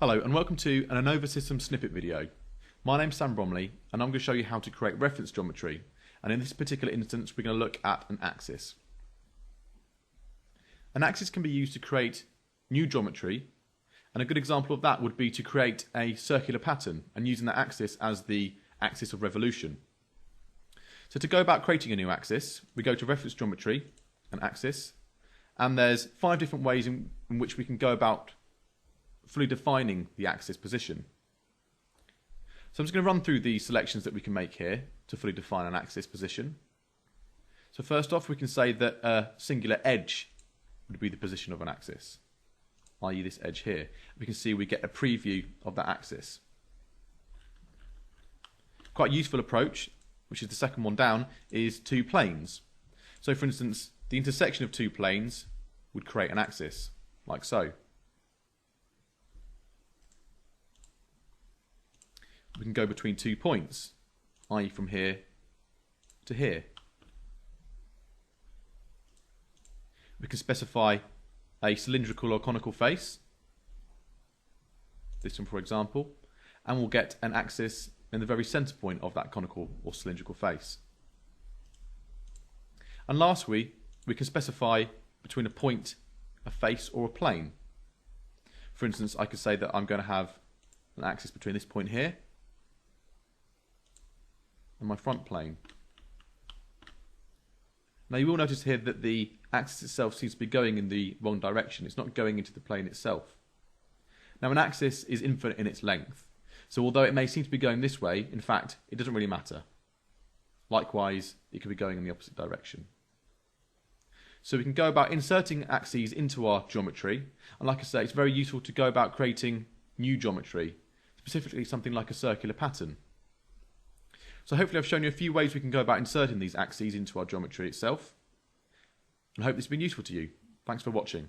Hello and welcome to an Innova Systems snippet video. My name's Sam Bromley and I'm going to show you how to create reference geometry, and in this particular instance we're going to look at an axis. An axis can be used to create new geometry, and a good example of that would be to create a circular pattern and using that axis as the axis of revolution. So to go about creating a new axis, we go to reference geometry, an axis, and there's 5 different ways in which we can go about fully defining the axis position. So I'm just going to run through the selections that we can make here to fully define an axis position. So first off, we can say that a singular edge would be the position of an axis, i.e. this edge here. We can see we get a preview of that axis. Quite a useful approach, which is the second one down, is 2 planes. So for instance, the intersection of 2 planes would create an axis, like so. We can go between 2 points, i.e. from here to here. We can specify a cylindrical or conical face, this one for example, and we'll get an axis in the very centre point of that conical or cylindrical face. And lastly, we can specify between a point, a face or a plane. For instance, I could say that I'm going to have an axis between this point here and my front plane. Now you will notice here that the axis itself seems to be going in the wrong direction. It's not going into the plane itself. Now an axis is infinite in its length, so although it may seem to be going this way, in fact it doesn't really matter. Likewise, it could be going in the opposite direction. So we can go about inserting axes into our geometry, and like I say, it's very useful to go about creating new geometry, specifically something like a circular pattern. So hopefully I've shown you a few ways we can go about inserting these axes into our geometry itself, and I hope this has been useful to you. Thanks for watching.